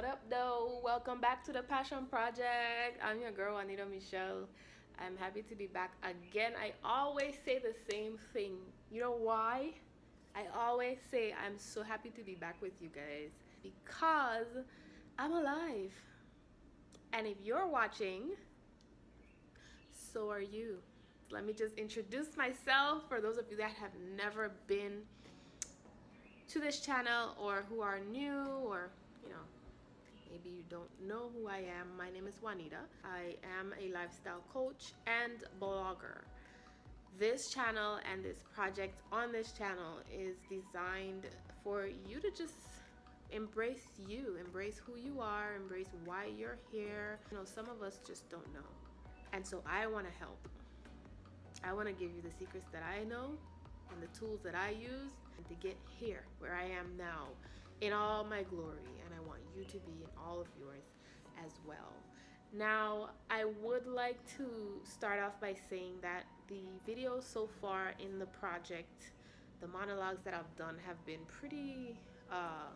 What up, though? Welcome back to the Passion Project. I'm your girl, Juanita Michelle. I'm happy to be back again. I always say the same thing. You know why? I always say I'm so happy to be back with you guys because I'm alive. And if you're watching, so are you. Let me just introduce myself for those of you that have never been to this channel or who are new or, maybe you don't know who I am. My name is Juanita. I am a lifestyle coach and blogger. This channel and this project on this channel is designed for you to just embrace you, embrace who you are, embrace why you're here. Some of us just don't know. And so I want to help. I want to give you the secrets that I know and the tools that I use and to get here where I am now in all my glory, and I want you to be in all of yours as well. Now, I would like to start off by saying that the videos so far in the project, the monologues that I've done have been pretty, how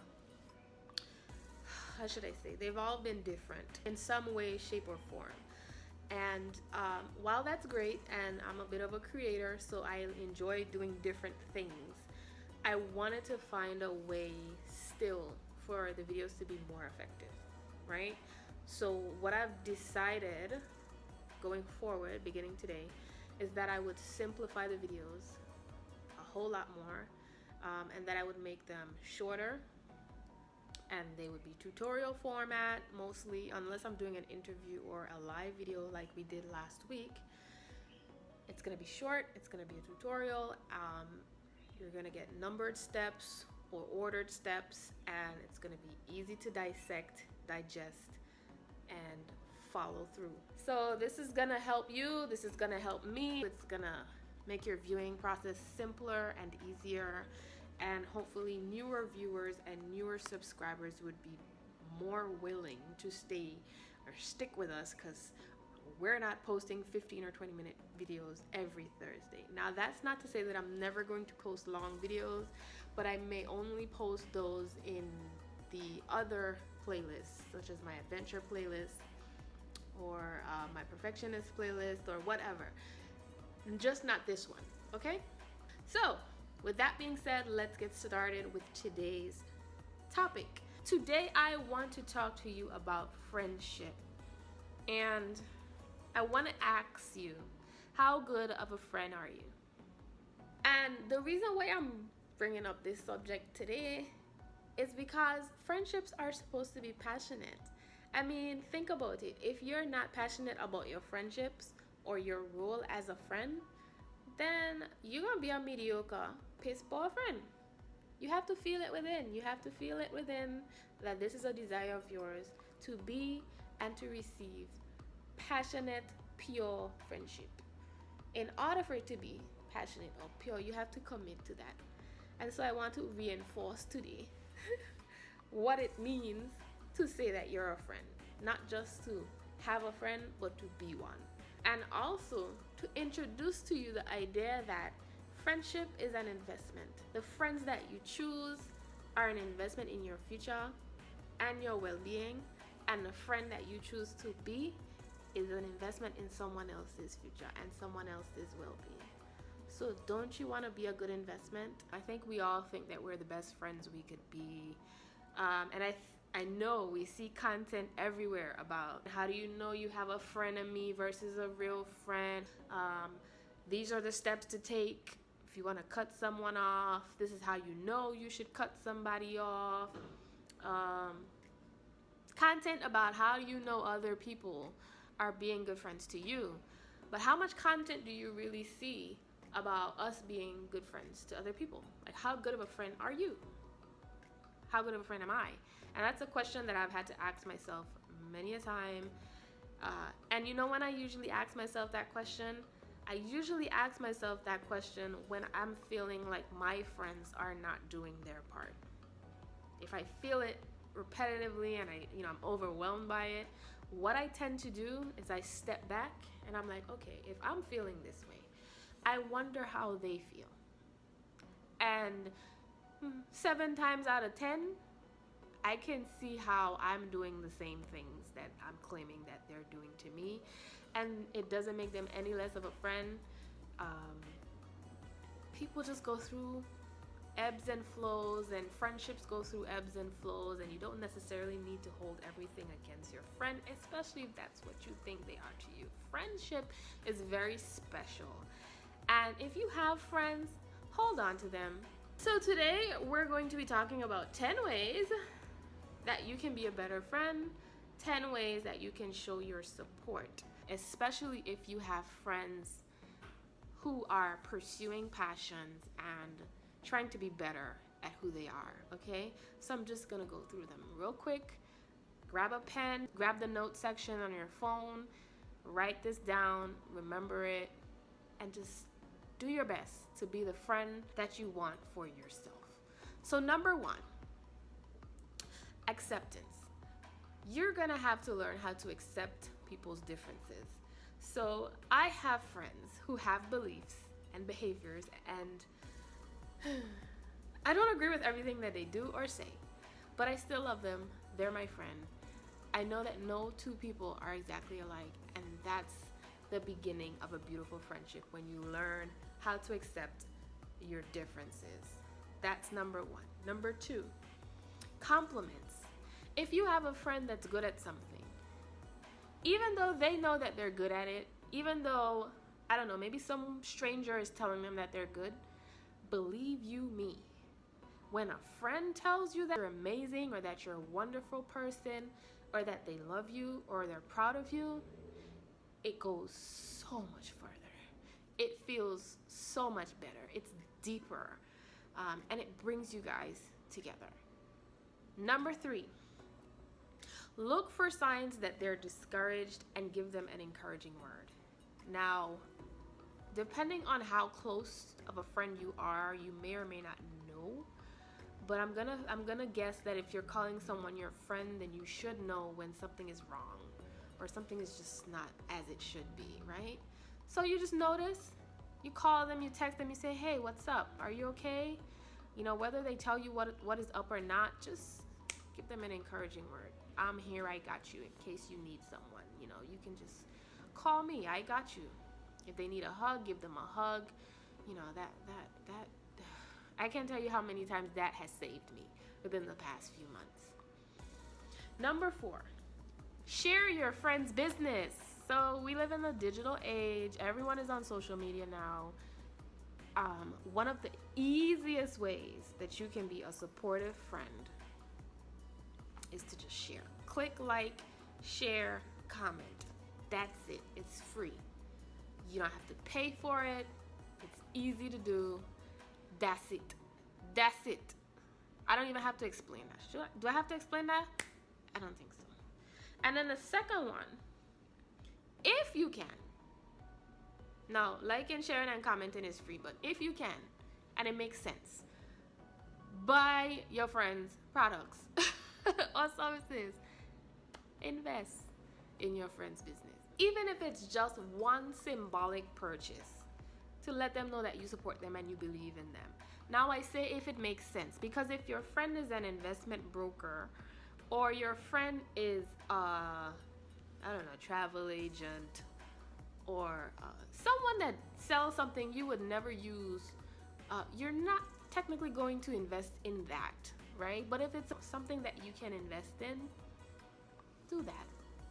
should I say, they've all been different in some way, shape, or form. And while that's great, and I'm a bit of a creator, so I enjoy doing different things, I wanted to find a way still for the videos to be more effective, right? So what I've decided going forward, beginning today, is that I would simplify the videos a whole lot more, and that I would make them shorter, and they would be tutorial format mostly, unless I'm doing an interview or a live video like we did last week. It's gonna be short, it's gonna be a tutorial. You're gonna get numbered steps or ordered steps, and it's gonna be easy to dissect, digest, and follow through. So this is gonna help you, this is gonna help me, it's gonna make your viewing process simpler and easier, and hopefully newer viewers and newer subscribers would be more willing to stay or stick with us, because we're not posting 15 or 20 minute videos every Thursday. Now, that's not to say that I'm never going to post long videos, but I may only post those in the other playlists, such as my adventure playlist or my perfectionist playlist or whatever. Just not this one, okay? So, with that being said, let's get started with today's topic. Today, I want to talk to you about friendship. And I want to ask you, how good of a friend are you? And the reason why I'm bringing up this subject today is because friendships are supposed to be passionate. I mean, think about it. If you're not passionate about your friendships or your role as a friend, then you're going to be a mediocre, piss poor friend. You have to feel it within. You have to feel it within that this is a desire of yours to be and to receive passionate, pure friendship. In order for it to be passionate or pure, you have to commit to that. And so I want to reinforce today what it means to say that you're a friend. Not just to have a friend, but to be one. And also to introduce to you the idea that friendship is an investment. The friends that you choose are an investment in your future and your well-being, and the friend that you choose to be is an investment in someone else's future and someone else's well-being. So don't you want to be a good investment? I think we all think that we're the best friends we could be. And I know we see content everywhere about how do you know you have a frenemy versus a real friend. These are the steps to take if you want to cut someone off. This is how you know you should cut somebody off. Content about how you know other people are being good friends to you. But how much content do you really see about us being good friends to other people? Like, how good of a friend are you? How good of a friend am I? And that's a question that I've had to ask myself many a time. And when I usually ask myself that question, I usually ask myself that question when I'm feeling like my friends are not doing their part. If I feel it repetitively and I'm overwhelmed by it, what I tend to do is I step back and I'm like, okay, if I'm feeling this way, I wonder how they feel. And 7 times out of 10, I can see how I'm doing the same things that I'm claiming that they're doing to me, and it doesn't make them any less of a friend. Um, People just go through ebbs and flows, and friendships go through ebbs and flows, and you don't necessarily need to hold everything against your friend, especially if that's what you think they are to you. Friendship is very special, and if you have friends, hold on to them. So today we're going to be talking about 10 ways that you can be a better friend, 10 ways that you can show your support, especially if you have friends who are pursuing passions and trying to be better at who they are, okay? So I'm just gonna go through them real quick. Grab a pen, grab the note section on your phone, write this down, remember it, and just do your best to be the friend that you want for yourself. So number 1, acceptance. You're gonna have to learn how to accept people's differences. So I have friends who have beliefs and behaviors, and I don't agree with everything that they do or say, but I still love them. They're my friend. I know that no two people are exactly alike, and that's the beginning of a beautiful friendship, when you learn how to accept your differences. That's number 1. Number 2, compliments. If you have a friend that's good at something, even though they know that they're good at it, even though, I don't know, maybe some stranger is telling them that they're good, believe you me, when a friend tells you that you're amazing, or that you're a wonderful person, or that they love you, or they're proud of you, it goes so much further. It feels so much better. It's deeper, and it brings you guys together. Number 3, look for signs that they're discouraged and give them an encouraging word. Now, depending on how close of a friend you are, you may or may not know, but I'm gonna guess that if you're calling someone your friend, then you should know when something is wrong, or something is just not as it should be, right? So you just notice, you call them, you text them, you say, hey, what's up? Are you okay? You know, whether they tell you what is up or not, just give them an encouraging word. I'm here, I got you, in case you need someone. You know, you can just call me, I got you. If they need a hug, give them a hug. You know, that I can't tell you how many times that has saved me within the past few months. Number 4, share your friend's business. So we live in the digital age. Everyone is on social media now. One of the easiest ways that you can be a supportive friend is to just share. Click like, share, comment. That's it. It's free. You don't have to pay for it. It's easy to do. That's it. That's it. I don't even have to explain that. Do I have to explain that? I don't think so. And then the second one, if you can. Now, liking, sharing, and commenting is free, but if you can, and it makes sense, buy your friends' products or services. Invest in your friend's business. Even if it's just one symbolic purchase, to let them know that you support them and you believe in them. Now I say if it makes sense, because if your friend is an investment broker, or your friend is travel agent, or someone that sells something you would never use, you're not technically going to invest in that, right? But if it's something that you can invest in, do that.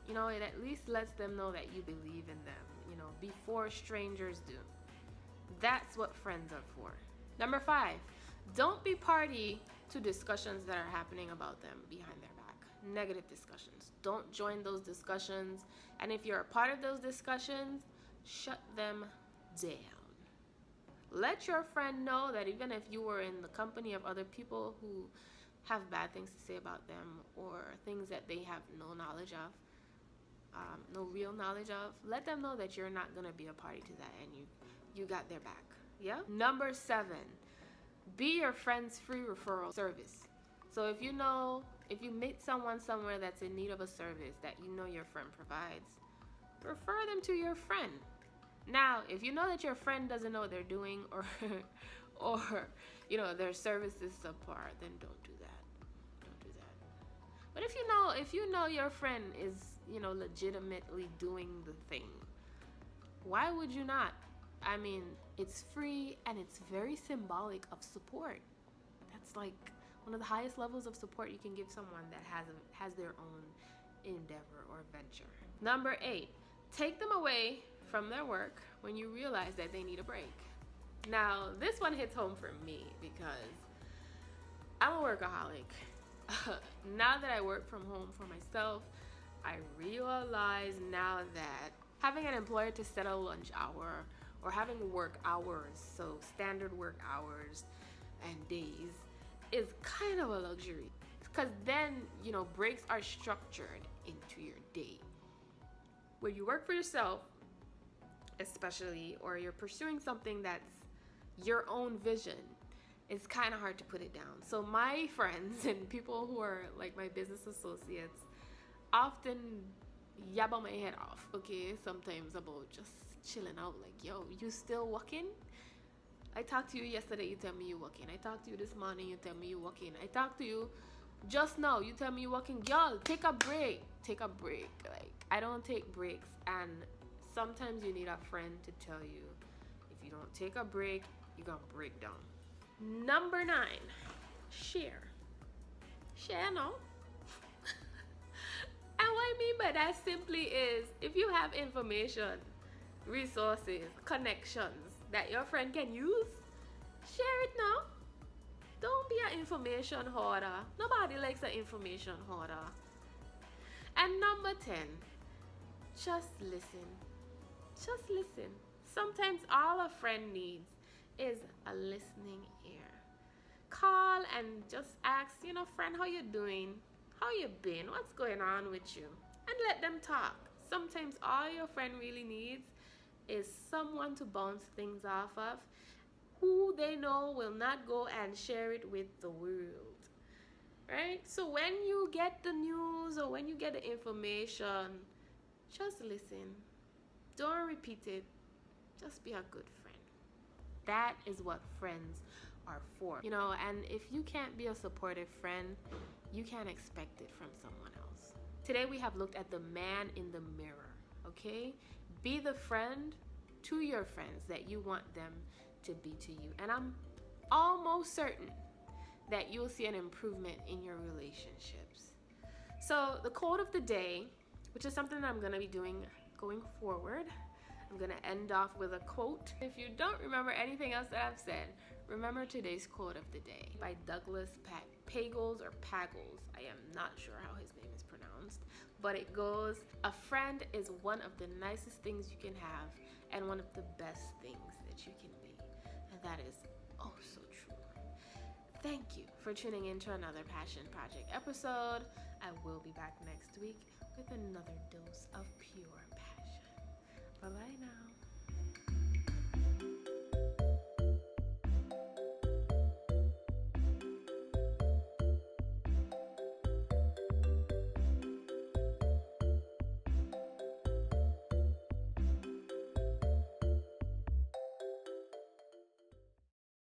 You know, it at least lets them know that you believe in them, you know, before strangers do. That's what friends are for. Number 5, don't be party to discussions that are happening about them behind their back. Negative discussions. Don't join those discussions. And if you're a part of those discussions, shut them down. Let your friend know that even if you were in the company of other people who have bad things to say about them, or things that they have no knowledge of, no real knowledge of, let them know that you're not going to be a party to that, and you got their back. Yeah? Number 7, be your friend's free referral service. So if you meet someone somewhere that's in need of a service that you know your friend provides, refer them to your friend. Now, if you know that your friend doesn't know what they're doing, or you know, their service is subpar, then don't do that. Don't do that. you know your friend is, legitimately doing the thing, why would you not? I mean, it's free and it's very symbolic of support. That's like one of the highest levels of support you can give someone that has their own endeavor or venture. Number 8, take them away from their work when you realize that they need a break. Now, this one hits home for me because I'm a workaholic. Now that I work from home for myself, I realize now that having an employer to set a lunch hour or having work hours, so standard work hours and days, is kind of a luxury. Because then, breaks are structured into your day. When you work for yourself, especially, or you're pursuing something that's your own vision, it's kind of hard to put it down. So my friends and people who are like my business associates often yabba my head off, okay, sometimes about just chilling out, like, yo, you still working? I talked to you yesterday, you tell me you working. I talked to you this morning, you tell me you working. I talked to you just now, you tell me you working. Girl, take a break. Like, I don't take breaks, and sometimes you need a friend to tell you, if you don't take a break, you're gonna break down. Number 9, share now. And what I mean by that simply is, if you have information, resources, connections that your friend can use, share it now. Don't be an information hoarder. Nobody likes an information hoarder. And number 10, just listen. Sometimes all a friend needs is a listening ear. Call and just ask, friend, how you doing? How you been? What's going on with you? And let them talk. Sometimes all your friend really needs is someone to bounce things off of, who they know will not go and share it with the world. Right? So when you get the news or when you get the information, just listen. Don't repeat it. Just be a good friend. That is what friends are for. And if you can't be a supportive friend, you can't expect it from someone else. Today we have looked at the man in the mirror, okay? Be the friend to your friends that you want them to be to you. And I'm almost certain that you'll see an improvement in your relationships. So the quote of the day, which is something that I'm going to be doing going forward, I'm going to end off with a quote. If you don't remember anything else that I've said, remember today's quote of the day by Douglas Pagels or Pagels. I am not sure how his name is pronounced, but it goes, a friend is one of the nicest things you can have and one of the best things that you can be. And that is oh so true. Thank you for tuning in to another Passion Project episode. I will be back next week with another dose of pure passion. Bye-bye now.